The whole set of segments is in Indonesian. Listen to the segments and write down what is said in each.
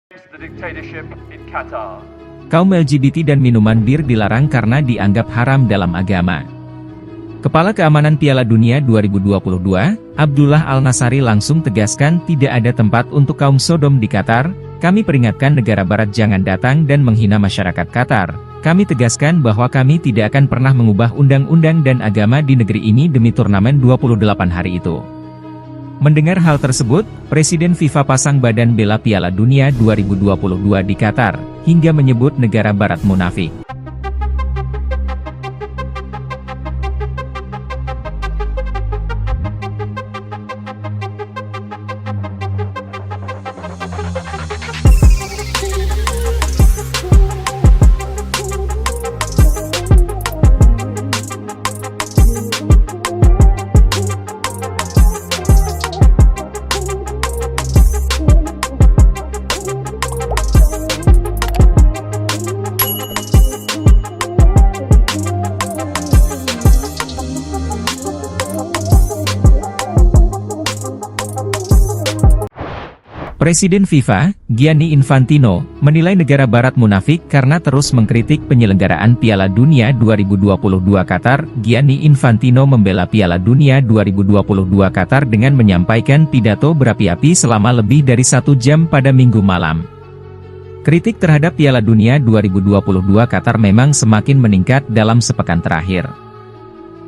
the dictatorship in Qatar. Kaum LGBT dan minuman bir dilarang karena dianggap haram dalam agama. Kepala Keamanan Piala Dunia 2022, Abdullah Al-Nasari langsung tegaskan tidak ada tempat untuk kaum Sodom di Qatar. Kami peringatkan negara barat jangan datang dan menghina masyarakat Qatar. Kami tegaskan bahwa kami tidak akan pernah mengubah undang-undang dan agama di negeri ini demi turnamen 28 hari itu. Mendengar hal tersebut, Presiden FIFA pasang badan bela Piala Dunia 2022 di Qatar, hingga menyebut negara barat munafik. Presiden FIFA, Gianni Infantino, menilai negara barat munafik karena terus mengkritik penyelenggaraan Piala Dunia 2022 Qatar. Gianni Infantino membela Piala Dunia 2022 Qatar dengan menyampaikan pidato berapi-api selama lebih dari 1 jam pada Minggu malam. Kritik terhadap Piala Dunia 2022 Qatar memang semakin meningkat dalam sepekan terakhir.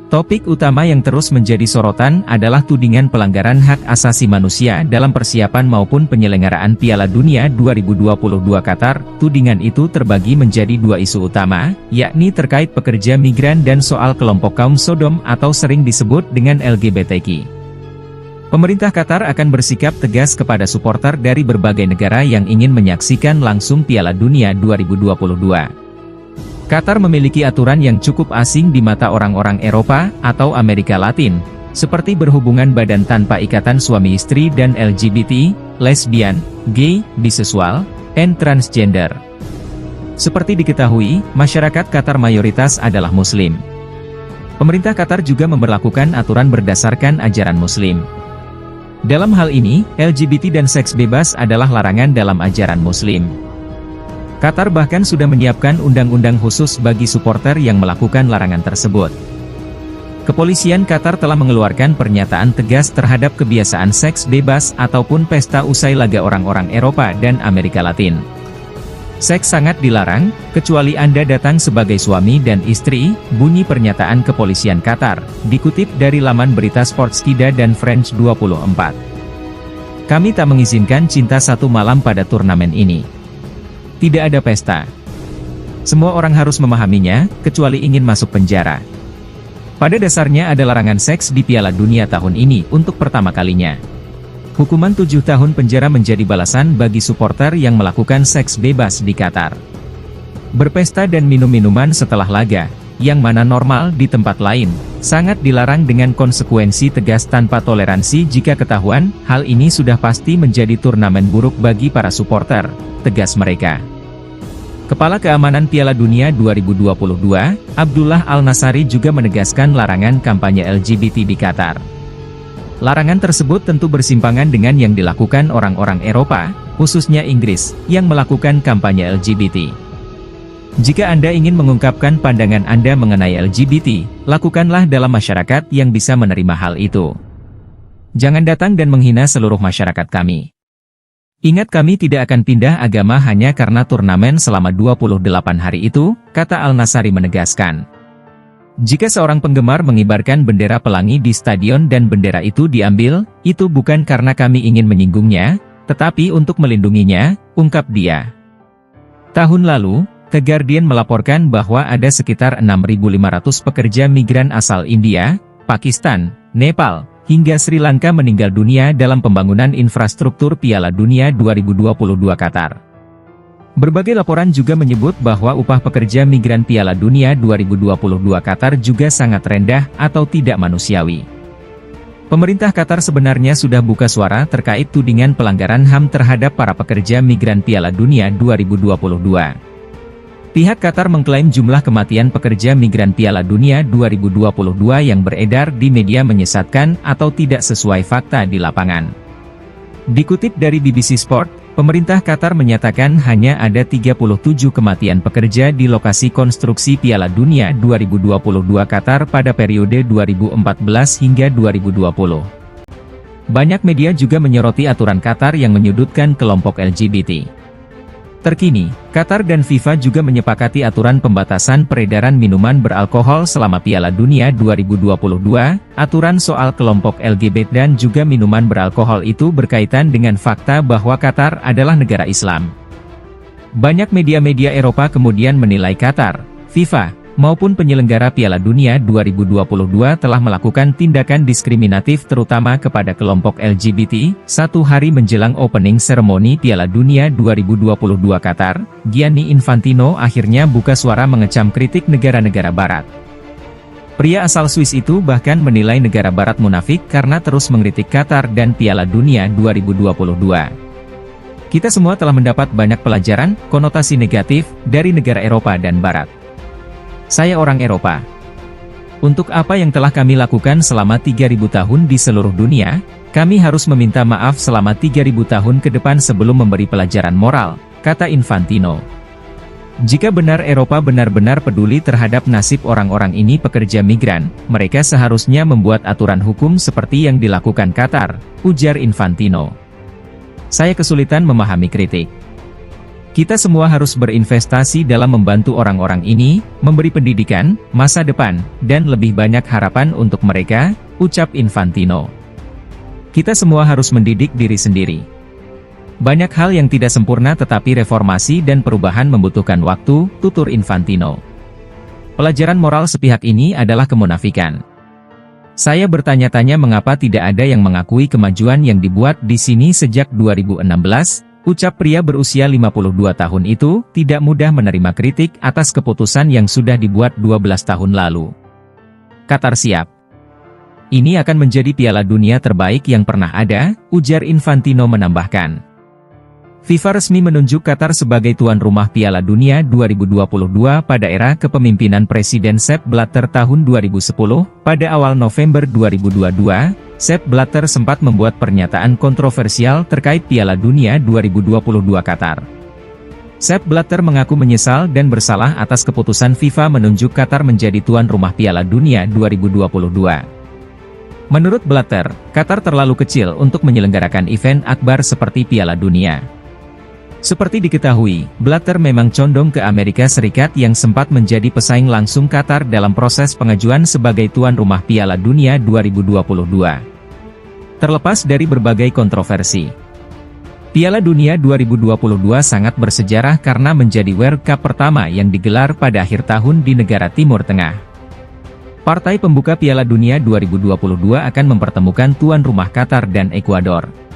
Topik utama yang terus menjadi sorotan adalah tudingan pelanggaran hak asasi manusia dalam persiapan maupun penyelenggaraan Piala Dunia 2022 Qatar. Tudingan itu terbagi menjadi 2 isu utama, yakni terkait pekerja migran dan soal kelompok kaum Sodom atau sering disebut dengan LGBTQ. Pemerintah Qatar akan bersikap tegas kepada supporter dari berbagai negara yang ingin menyaksikan langsung Piala Dunia 2022. Qatar memiliki aturan yang cukup asing di mata orang-orang Eropa atau Amerika Latin, seperti berhubungan badan tanpa ikatan suami istri dan LGBT, lesbian, gay, biseksual, and transgender. Seperti diketahui, masyarakat Qatar mayoritas adalah Muslim. Pemerintah Qatar juga memberlakukan aturan berdasarkan ajaran Muslim. Dalam hal ini, LGBT dan seks bebas adalah larangan dalam ajaran Muslim. Qatar bahkan sudah menyiapkan undang-undang khusus bagi supporter yang melakukan larangan tersebut. Kepolisian Qatar telah mengeluarkan pernyataan tegas terhadap kebiasaan seks bebas ataupun pesta usai laga orang-orang Eropa dan Amerika Latin. Seks sangat dilarang, kecuali Anda datang sebagai suami dan istri, bunyi pernyataan kepolisian Qatar, dikutip dari laman berita Sportskida dan France 24. Kami tak mengizinkan cinta satu malam pada turnamen ini. Tidak ada pesta. Semua orang harus memahaminya, kecuali ingin masuk penjara. Pada dasarnya ada larangan seks di Piala Dunia tahun ini untuk pertama kalinya. Hukuman 7 tahun penjara menjadi balasan bagi supporter yang melakukan seks bebas di Qatar. Berpesta dan minum-minuman setelah laga, yang mana normal di tempat lain, sangat dilarang dengan konsekuensi tegas tanpa toleransi jika ketahuan. Hal ini sudah pasti menjadi turnamen buruk bagi para supporter, tegas mereka. Kepala Keamanan Piala Dunia 2022, Abdullah Al-Nasari juga menegaskan larangan kampanye LGBT di Qatar. Larangan tersebut tentu bersimpangan dengan yang dilakukan orang-orang Eropa, khususnya Inggris, yang melakukan kampanye LGBT. Jika Anda ingin mengungkapkan pandangan Anda mengenai LGBT, lakukanlah dalam masyarakat yang bisa menerima hal itu. Jangan datang dan menghina seluruh masyarakat kami. Ingat, kami tidak akan pindah agama hanya karena turnamen selama 28 hari itu, kata Al-Nasari menegaskan. Jika seorang penggemar mengibarkan bendera pelangi di stadion dan bendera itu diambil, itu bukan karena kami ingin menyinggungnya, tetapi untuk melindunginya, ungkap dia. Tahun lalu, The Guardian melaporkan bahwa ada sekitar 6.500 pekerja migran asal India, Pakistan, Nepal, hingga Sri Lanka meninggal dunia dalam pembangunan infrastruktur Piala Dunia 2022 Qatar. Berbagai laporan juga menyebut bahwa upah pekerja migran Piala Dunia 2022 Qatar juga sangat rendah atau tidak manusiawi. Pemerintah Qatar sebenarnya sudah buka suara terkait tudingan pelanggaran HAM terhadap para pekerja migran Piala Dunia 2022. Pihak Qatar mengklaim jumlah kematian pekerja migran Piala Dunia 2022 yang beredar di media menyesatkan atau tidak sesuai fakta di lapangan. Dikutip dari BBC Sport, Pemerintah Qatar menyatakan hanya ada 37 kematian pekerja di lokasi konstruksi Piala Dunia 2022 Qatar pada periode 2014 hingga 2020. Banyak media juga menyoroti aturan Qatar yang menyudutkan kelompok LGBT. Terkini, Qatar dan FIFA juga menyepakati aturan pembatasan peredaran minuman beralkohol selama Piala Dunia 2022. Aturan soal kelompok LGBT dan juga minuman beralkohol itu berkaitan dengan fakta bahwa Qatar adalah negara Islam. Banyak media-media Eropa kemudian menilai Qatar, FIFA, maupun penyelenggara Piala Dunia 2022 telah melakukan tindakan diskriminatif terutama kepada kelompok LGBT. Satu hari menjelang opening seremoni Piala Dunia 2022 Qatar, Gianni Infantino akhirnya buka suara mengecam kritik negara-negara Barat. Pria asal Swiss itu bahkan menilai negara Barat munafik karena terus mengkritik Qatar dan Piala Dunia 2022. Kita semua telah mendapat banyak pelajaran, konotasi negatif, dari negara Eropa dan Barat. Saya orang Eropa. Untuk apa yang telah kami lakukan selama 3.000 tahun di seluruh dunia, kami harus meminta maaf selama 3.000 tahun ke depan sebelum memberi pelajaran moral, kata Infantino. Jika benar Eropa benar-benar peduli terhadap nasib orang-orang ini pekerja migran, mereka seharusnya membuat aturan hukum seperti yang dilakukan Qatar, ujar Infantino. Saya kesulitan memahami kritik. Kita semua harus berinvestasi dalam membantu orang-orang ini, memberi pendidikan, masa depan, dan lebih banyak harapan untuk mereka, ucap Infantino. Kita semua harus mendidik diri sendiri. Banyak hal yang tidak sempurna tetapi reformasi dan perubahan membutuhkan waktu, tutur Infantino. Pelajaran moral sepihak ini adalah kemunafikan. Saya bertanya-tanya mengapa tidak ada yang mengakui kemajuan yang dibuat di sini sejak 2016, ucap pria berusia 52 tahun itu, tidak mudah menerima kritik atas keputusan yang sudah dibuat 12 tahun lalu. Qatar siap. Ini akan menjadi Piala Dunia terbaik yang pernah ada, ujar Infantino menambahkan. FIFA resmi menunjuk Qatar sebagai tuan rumah Piala Dunia 2022 pada era kepemimpinan Presiden Sepp Blatter tahun 2010. Pada awal November 2022, Sepp Blatter sempat membuat pernyataan kontroversial terkait Piala Dunia 2022 Qatar. Sepp Blatter mengaku menyesal dan bersalah atas keputusan FIFA menunjuk Qatar menjadi tuan rumah Piala Dunia 2022. Menurut Blatter, Qatar terlalu kecil untuk menyelenggarakan event akbar seperti Piala Dunia. Seperti diketahui, Blatter memang condong ke Amerika Serikat yang sempat menjadi pesaing langsung Qatar dalam proses pengajuan sebagai tuan rumah Piala Dunia 2022. Terlepas dari berbagai kontroversi, Piala Dunia 2022 sangat bersejarah karena menjadi World Cup pertama yang digelar pada akhir tahun di negara Timur Tengah. Partai pembuka Piala Dunia 2022 akan mempertemukan tuan rumah Qatar dan Ekuador.